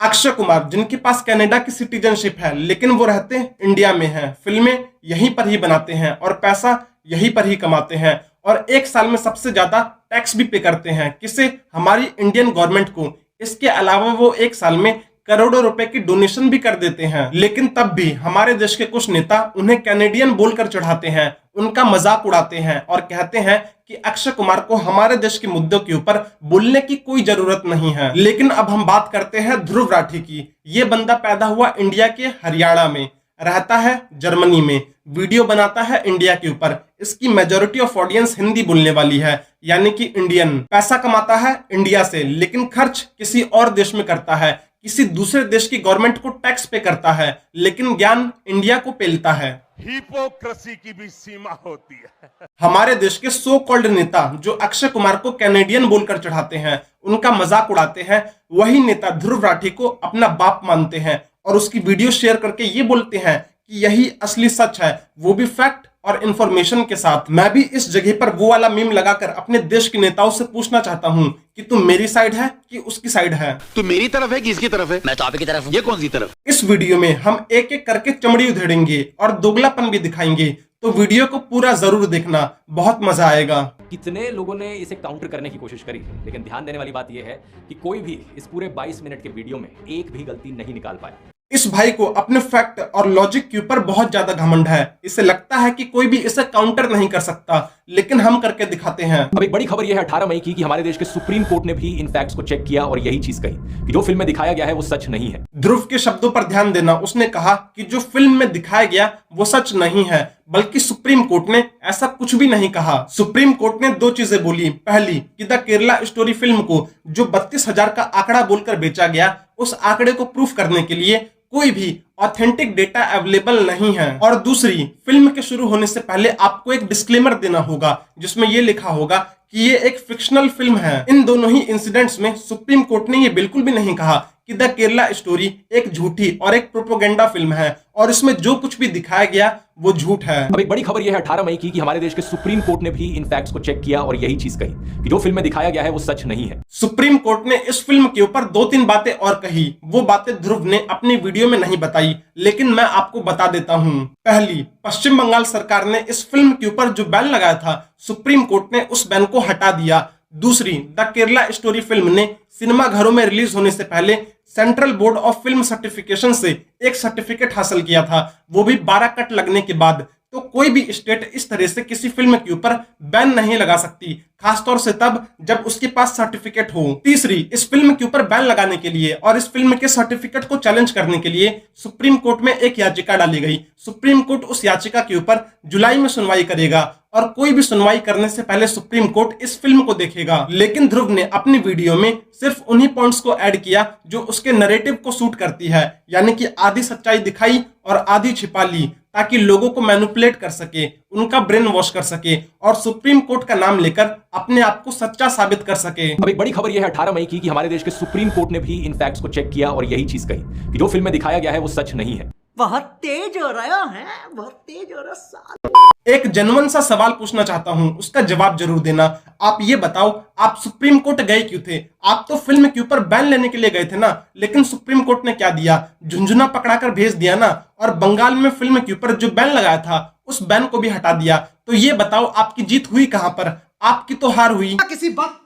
अक्षय कुमार जिनके पास कनाडा की सिटीजनशिप है लेकिन वो रहते इंडिया में हैं, फिल्में यहीं पर ही बनाते हैं और पैसा यहीं पर ही कमाते हैं और एक साल में सबसे ज्यादा टैक्स भी पे करते हैं, किसे? हमारी इंडियन गवर्नमेंट को। इसके अलावा वो एक साल में करोड़ों रुपए की डोनेशन भी कर देते हैं, लेकिन तब भी हमारे देश के कुछ नेता उन्हें कैनेडियन बोलकर चढ़ाते हैं, उनका मजाक उड़ाते हैं और कहते हैं कि अक्षय कुमार को हमारे देश के मुद्दों के ऊपर बोलने की कोई जरूरत नहीं है। लेकिन अब हम बात करते हैं ध्रुव राठी की। ये बंदा पैदा हुआ इंडिया के हरियाणा में, रहता है जर्मनी में, वीडियो बनाता है इंडिया के ऊपर। इसकी मेजोरिटी ऑफ ऑडियंस हिंदी बोलने वाली है, यानी कि इंडियन। पैसा कमाता है इंडिया से लेकिन खर्च किसी और देश में करता है, किसी दूसरे देश की गवर्नमेंट को टैक्स पे करता है, लेकिन ज्ञान इंडिया को पेलता है। हिपोक्रेसी की भी सीमा होती है। हमारे देश के सो कॉल्ड नेता जो अक्षय कुमार को कैनेडियन बोलकर चढ़ाते हैं, उनका मजाक उड़ाते हैं, वही नेता ध्रुव राठी को अपना बाप मानते हैं और उसकी वीडियो शेयर करके ये बोलते हैं कि यही असली सच है, वो भी फैक्ट और इंफॉर्मेशन के साथ। मैं भी इस जगह पर वो वाला मीम लगाकर अपने देश के नेताओं से पूछना चाहता हूँ कि तुम मेरी साइड है कि उसकी साइड है? तू मेरी तरफ है कि इसकी तरफ है? मैं तो आपकी तरफ हूं। ये कौन सी तरफ? इस वीडियो में हम एक एक करके चमड़ी उधेड़ेंगे और दोगलापन भी दिखाएंगे, तो वीडियो को पूरा जरूर देखना, बहुत मजा आएगा। कितने लोगों ने इसे काउंटर करने की कोशिश करी, लेकिन ध्यान देने वाली बात यह है कि कोई भी इस पूरे 22 मिनट के वीडियो में एक भी गलती नहीं निकाल पाया। इस भाई को अपने फैक्ट और लॉजिक के ऊपर बहुत ज्यादा घमंड है। इसे लगता है कि कोई भी इसे काउंटर नहीं कर सकता, लेकिन हम करके दिखाते हैं। अब एक बड़ी खबर यह है 18 मई की कि हमारे देश के सुप्रीम कोर्ट ने भी इन फैक्ट्स को चेक किया और यही चीज कही कि जो फिल्म में दिखाया गया है वो सच नहीं है। ध्रुव के शब्दों पर ध्यान देना, उसने कहा कि जो फिल्म में दिखाया गया वो सच नहीं है, बल्कि सुप्रीम कोर्ट ने ऐसा कुछ भी नहीं कहा। सुप्रीम कोर्ट ने दो चीजें बोली। पहली कि द केरला स्टोरी फिल्म को जो 32,000 का आंकड़ा बोलकर बेचा गया, उस आंकड़े को प्रूफ करने के लिए कोई भी ऑथेंटिक डेटा अवेलेबल नहीं है। और दूसरी, फिल्म के शुरू होने से पहले आपको एक डिस्क्लेमर देना होगा जिसमें यह लिखा होगा कि ये एक फिक्शनल फिल्म है। इन दोनों ही इंसिडेंट्स में सुप्रीम कोर्ट ने ये बिल्कुल भी नहीं कहा कि द केरला स्टोरी एक झूठी और एक प्रोपोगेंडा फिल्म है और इसमें जो कुछ भी दिखाया गया वो झूठ है। अब एक बड़ी खबर यह है 18 मई की कि हमारे देश के सुप्रीम कोर्ट ने भी इन फैक्ट्स को चेक किया और यही चीज कही कि जो फिल्म में दिखाया गया है वो सच नहीं है। सुप्रीम कोर्ट ने इस फिल्म के ऊपर 2-3 बातें और कही। वो बातें ध्रुव ने अपनी वीडियो में नहीं बताई, लेकिन मैं आपको बता देता हूँ। पहली, पश्चिम बंगाल सरकार ने इस फिल्म के ऊपर जो बैन लगाया था, सुप्रीम कोर्ट ने उस बैन को हटा दिया। दूसरी, द केरला स्टोरी फिल्म ने सिनेमा घरों में रिलीज होने से पहले central board of film certification से एक सर्टिफिकेट हासिल किया था, वो भी 12 कट लगने के बाद। तो कोई भी स्टेट इस तरह से किसी फिल्म के ऊपर बैन नहीं लगा सकती, खासतौर से तब जब उसके पास सर्टिफिकेट हो। तीसरी, इस फिल्म के ऊपर बैन लगाने के लिए और इस फिल्म के सर्टिफिकेट को चैलेंज करने के लिए सुप्रीम कोर्ट में एक याचिका डाली गई। सुप्रीम कोर्ट उस याचिका के ऊपर जुलाई में सुनवाई करेगा और कोई भी सुनवाई करने से पहले सुप्रीम कोर्ट इस फिल्म को देखेगा। लेकिन ध्रुव ने अपनी वीडियो में सिर्फ उन्हीं पॉइंट्स को ऐड किया जो उसके नैरेटिव को सूट करती है, यानी कि आधी सच्चाई दिखाई और आधी छिपा ली, ताकि लोगों को मैनिपुलेट कर सके, उनका ब्रेन वॉश कर सके और सुप्रीम कोर्ट का नाम लेकर अपने आप को सच्चा साबित कर सके। अब एक बड़ी खबर यह है 18 मई की कि हमारे देश के सुप्रीम कोर्ट ने भी इन फैक्ट्स को चेक किया और यही चीज कही कि जो फिल्म में दिखाया गया है वो सच नहीं है। बहुत तेज हो रहा है, बहुत तेज हो रहा। एक जेन्युइन सा सवाल पूछना चाहता हूं, उसका जवाब जरूर देना। आप ये बताओ, आप सुप्रीम कोर्ट गए क्यों थे? आप तो फिल्म के ऊपर बैन लेने के लिए गए थे ना, लेकिन सुप्रीम कोर्ट ने क्या दिया? झुंझुना पकड़ाकर भेज दिया ना, और बंगाल में फिल्म के ऊपर जो बैन लगाया था उस बैन को भी हटा दिया। तो ये बताओ आपकी जीत हुई कहां पर? आपकी तो हार हुई। किसी बात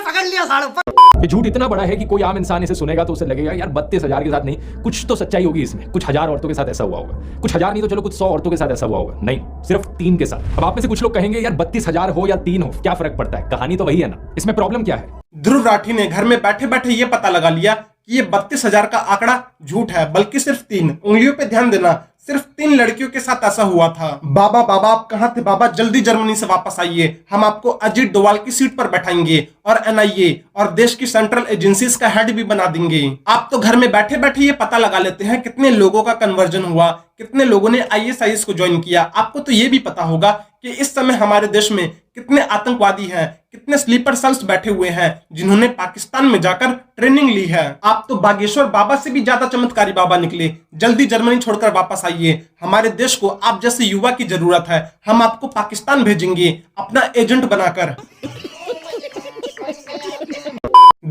पकड़ लिया साढ़े ऊपर। ये झूठ इतना बड़ा है कि कोई आम इंसान इसे सुनेगा तो उसे लगेगा यार 32,000 के साथ नहीं, कुछ तो सच्चाई होगी इसमें, कुछ हजार औरतों के साथ ऐसा हुआ होगा, कुछ हजार नहीं तो चलो कुछ 100 औरतों के साथ ऐसा हुआ होगा, नहीं सिर्फ 3 के साथ। अब आप में से कुछ लोग कहेंगे यार 32,000 हो या 3 हो क्या फर्क पड़ता है, कहानी तो वही है ना, इसमें प्रॉब्लम क्या है? ध्रुव राठी ने घर में बैठे बैठे ये पता लगा लिया कि ये 32,000 का आंकड़ा झूठ है, बल्कि सिर्फ 3 उंगलियों पे ध्यान देना, सिर्फ 3 लड़कियों के साथ ऐसा हुआ था। बाबा आप कहाँ थे बाबा? जल्दी जर्मनी से वापस आइए, हम आपको अजीत डोवाल की सीट पर बैठाएंगे और NIA और देश की सेंट्रल एजेंसीज का हेड भी बना देंगे। आप तो घर में बैठे बैठे ये पता लगा लेते हैं कितने लोगों का कन्वर्जन हुआ, कितने लोगों ने ISIS को ज्वाइन किया। आपको तो ये भी पता होगा कि इस समय हमारे देश में कितने आतंकवादी हैं, कितने स्लीपर सेल्स बैठे हुए हैं जिन्होंने पाकिस्तान में जाकर ट्रेनिंग ली है। आप तो बागेश्वर बाबा से भी ज्यादा चमत्कारी बाबा निकले। जल्दी जर्मनी छोड़कर वापस आइए, हमारे देश को आप जैसे युवा की जरूरत है, हम आपको पाकिस्तान भेजेंगे अपना एजेंट बनाकर।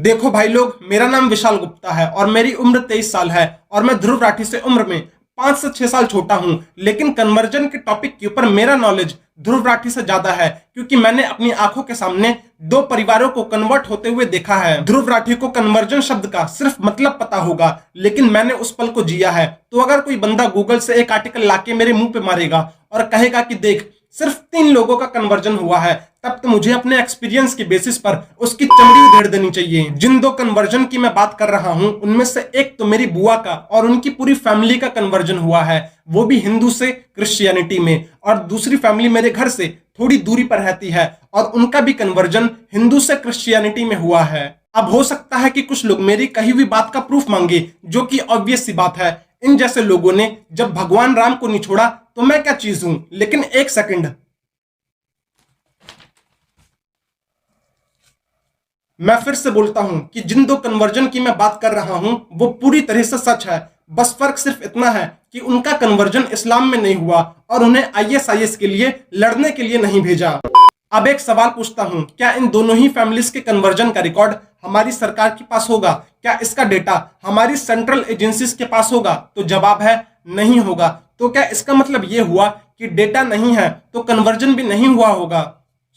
देखो भाई लोग, मेरा नाम विशाल गुप्ता है और मेरी उम्र 23 साल है और मैं ध्रुव राठी से उम्र में 5 से 6 साल छोटा हूं। लेकिन कन्वर्जन के टॉपिक के ऊपर मेरा नॉलेज ध्रुव राठी से ज्यादा है, क्योंकि मैंने अपनी आंखों के सामने 2 परिवारों को कन्वर्ट होते हुए देखा है। ध्रुव राठी को कन्वर्जन शब्द का सिर्फ मतलब पता होगा, लेकिन मैंने उस पल को जिया है। तो अगर कोई बंदा गूगल से एक आर्टिकल लाके मेरे मुंह पे मारेगा और कहेगा कि देख सिर्फ 3 लोगों का कन्वर्जन हुआ है, तब तो मुझे अपने एक्सपीरियंस की बेसिस पर उसकी चमड़ी उधेड़ देनी चाहिए। जिन 2 कन्वर्जन की मैं बात कर रहा हूं, उनमें से एक तो मेरी बुआ का और उनकी पूरी फैमिली का कन्वर्जन हुआ है, वो भी हिंदू से क्रिश्चियनिटी में, और दूसरी फैमिली मेरे घर से थोड़ी दूरी पर रहती है और उनका भी कन्वर्जन हिंदू से क्रिश्चियनिटी में हुआ है। अब हो सकता है कि कुछ लोग मेरी कही हुई बात का प्रूफ मांगे, जो कि ऑब्वियस सी बात है। इन जैसे लोगों ने जब भगवान राम को नहीं छोड़ा तो मैं क्या चीज हूं। लेकिन एक सेकंड, मैं फिर से बोलता हूं कि जिन 2 कन्वर्जन की मैं बात कर रहा हूं वो पूरी तरह से सच है। बस फर्क सिर्फ इतना है कि उनका कन्वर्जन इस्लाम में नहीं हुआ और उन्हें ISIS के लिए लड़ने के लिए नहीं भेजा। अब एक सवाल पूछता हूं, क्या इन दोनों ही फैमिलीज के कन्वर्जन का रिकॉर्ड हमारी सरकार के पास होगा? क्या इसका डेटा हमारी सेंट्रल एजेंसीज के पास होगा? तो जवाब है नहीं होगा। तो क्या इसका मतलब यह हुआ कि डेटा नहीं है तो कन्वर्जन भी नहीं हुआ होगा?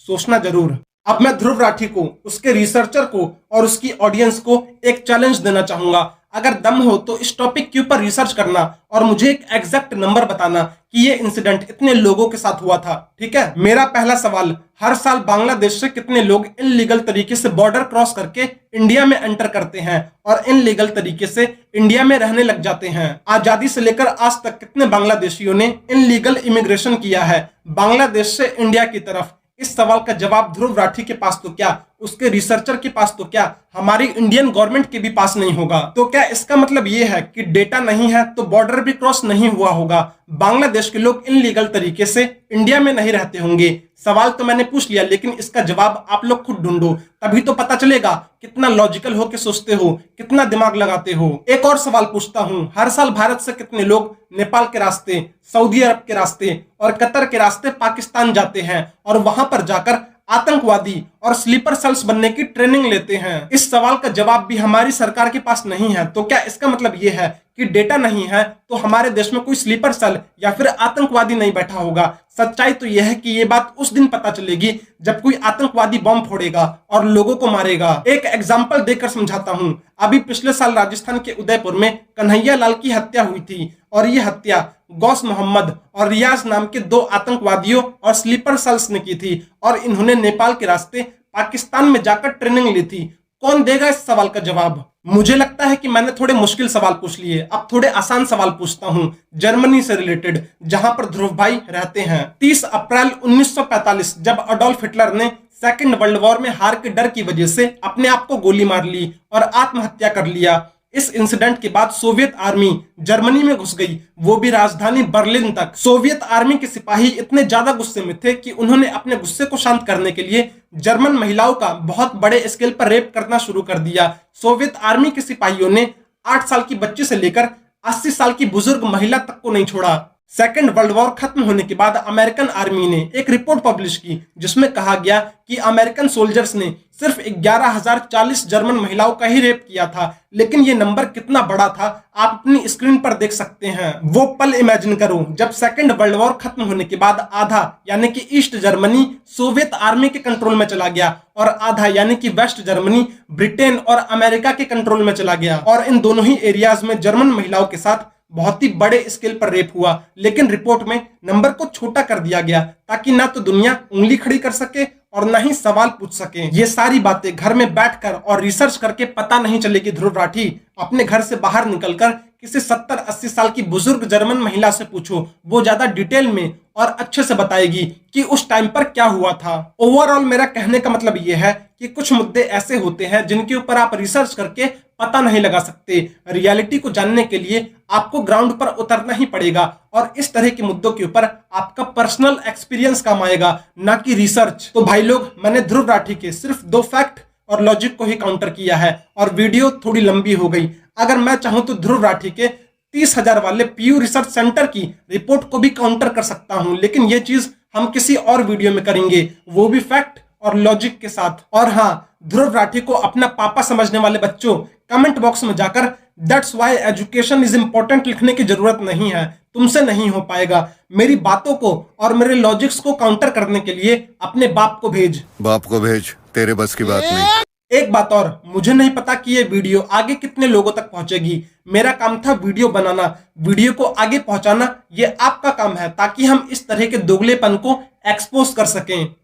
सोचना जरूर। अब मैं ध्रुव राठी को, उसके रिसर्चर को और उसकी ऑडियंस को एक चैलेंज देना चाहूंगा। अगर दम हो तो इस टॉपिक के ऊपर रिसर्च करना और मुझे एक एग्जैक्ट नंबर बताना कि ये इंसिडेंट इतने लोगों के साथ हुआ था। ठीक है, मेरा पहला सवाल, हर साल बांग्लादेश से कितने लोग इनलीगल तरीके से बॉर्डर क्रॉस करके इंडिया में एंटर करते हैं और इनलीगल तरीके से इंडिया में रहने लग जाते हैं? आजादी से लेकर आज तक कितने बांग्लादेशियों ने इनलीगल इमिग्रेशन किया है बांग्लादेश से इंडिया की तरफ? इस सवाल का जवाब ध्रुव राठी के पास तो क्या, उसके रिसर्चर के पास तो क्या, हमारी इंडियन गवर्नमेंट के भी पास नहीं होगा। तो क्या इसका मतलब ये है कि डेटा नहीं है तो बॉर्डर भी क्रॉस नहीं हुआ होगा? बांग्लादेश के लोग इनलीगल तरीके से इंडिया में नहीं रहते होंगे? सवाल तो मैंने पूछ लिया, लेकिन इसका जवाब आप लोग खुद ढूंढो, तभी तो पता चलेगा कितना लॉजिकल हो के सोचते हो, कितना दिमाग लगाते हो। एक और सवाल पूछता हूं, हर साल भारत से कितने लोग नेपाल के रास्ते, सऊदी अरब के रास्ते और कतर के रास्ते पाकिस्तान जाते हैं और वहां पर जाकर आतंकवादी और स्लीपर सेल्स बनने की ट्रेनिंग लेते हैं? इस सवाल का जवाब भी हमारी सरकार के पास नहीं है। तो क्या इसका मतलब यह है कि डेटा नहीं है तो हमारे देश में कोई स्लीपर सेल या फिर आतंकवादी नहीं बैठा होगा? सच्चाई तो यह है कि यह बात उस दिन पता चलेगी जब कोई आतंकवादी बॉम्ब फोड़ेगा और लोगों को मारेगा। एक एग्जाम्पल देकर समझाता हूं। अभी पिछले साल राजस्थान के उदयपुर में कन्हैया लाल की हत्या हुई थी और यह हत्या गौस मोहम्मद और रियाज नाम के 2 आतंकवादियों और स्लीपर सेल्स ने की थी और इन्होंने नेपाल के रास्ते पाकिस्तान में जाकर ट्रेनिंग ली थी। कौन देगा इस सवाल का जवाब? मुझे लगता है कि मैंने थोड़े मुश्किल सवाल पूछ लिए, अब थोड़े आसान सवाल पूछता हूं जर्मनी से रिलेटेड, जहां पर ध्रुव भाई रहते हैं। 30 अप्रैल 1945 जब अडोल्फ हिटलर ने सेकंड वर्ल्ड वॉर में हार के डर की वजह से अपने आप को गोली मार ली और आत्महत्या कर लिया। इस इंसिडेंट के बाद सोवियत आर्मी जर्मनी में घुस गई, वो भी राजधानी बर्लिन तक। सोवियत आर्मी के सिपाही इतने ज्यादा गुस्से में थे कि उन्होंने अपने गुस्से को शांत करने के लिए जर्मन महिलाओं का बहुत बड़े स्केल पर रेप करना शुरू कर दिया। सोवियत आर्मी के सिपाहियों ने 8 साल की बच्ची से लेकर 80 साल की बुजुर्ग महिला तक को नहीं छोड़ा। सेकेंड वर्ल्ड वॉर खत्म होने के बाद अमेरिकन आर्मी ने एक रिपोर्ट पब्लिश की जिसमें कहा गया कि अमेरिकन सोल्जर्स ने सिर्फ 11,040 जर्मन महिलाओं का ही रेप किया था। लेकिन ये नंबर कितना बड़ा था आप अपनी स्क्रीन पर देख सकते हैं। वो पल इमेजिन करो जब सेकेंड वर्ल्ड वॉर खत्म होने के बाद आधा यानी कि ईस्ट जर्मनी सोवियत आर्मी के कंट्रोल में चला गया और आधा यानी कि वेस्ट जर्मनी ब्रिटेन और अमेरिका के कंट्रोल में चला गया। और इन दोनों ही एरियाज में जर्मन महिलाओं के साथ बहुत ही बड़े स्केल पर रेप हुआ। लेकिन रिपोर्ट में नंबर को छोटा कर दिया गया ताकि ना तो दुनिया उंगली खड़ी कर सके और ना ही सवाल पूछ सके। ये सारी बातें घर में बैठकर और रिसर्च करके पता नहीं चलेगी ध्रुव राठी। अपने घर से बाहर निकलकर किसी 70-80 साल की बुजुर्ग जर्मन महिला से पूछो, वो ज्यादा डिटेल में और अच्छे से बताएगी कि उस टाइम पर क्या हुआ था। ओवरऑल मेरा कहने का मतलब ये है कि कुछ मुद्दे ऐसे होते हैं जिनके ऊपर आप रिसर्च करके पता नहीं लगा सकते। रियलिटी को जानने के लिए आपको ग्राउंड पर उतरना ही पड़ेगा और इस तरह के मुद्दों के ऊपर आपका पर्सनल एक्सपीरियंस काम आएगा, ना कि रिसर्च। तो भाई लोग, मैंने ध्रुव राठी के सिर्फ 2 फैक्ट और लॉजिक को ही काउंटर किया है और वीडियो थोड़ी लंबी हो गई। अगर मैं चाहूं तो ध्रुव राठी के 30,000 वाले पीयू रिसर्च सेंटर की रिपोर्ट को भी काउंटर कर सकता हूं, लेकिन ये चीज हम किसी और वीडियो में करेंगे, वो भी फैक्ट और लॉजिक के साथ। और हाँ, ध्रुव राठी को अपना पापा समझने वाले बच्चों, कमेंट बॉक्स में जाकर that's why education is important लिखने की जरूरत नहीं है, तुमसे नहीं हो पाएगा। मेरी बातों को और मेरे लॉजिक्स को काउंटर करने के लिए अपने बाप को भेज। बाप को भेज, तेरे बस की बात नहीं। एक बात और, मुझे नहीं पता कि ये वीडियो आगे कितने लोगों तक पहुंचेगी। मेरा काम था वीडियो बनाना, वीडियो को आगे पहुंचाना ये आपका काम है, ताकि हम इस तरह के दोगलेपन को एक्सपोज कर सकें।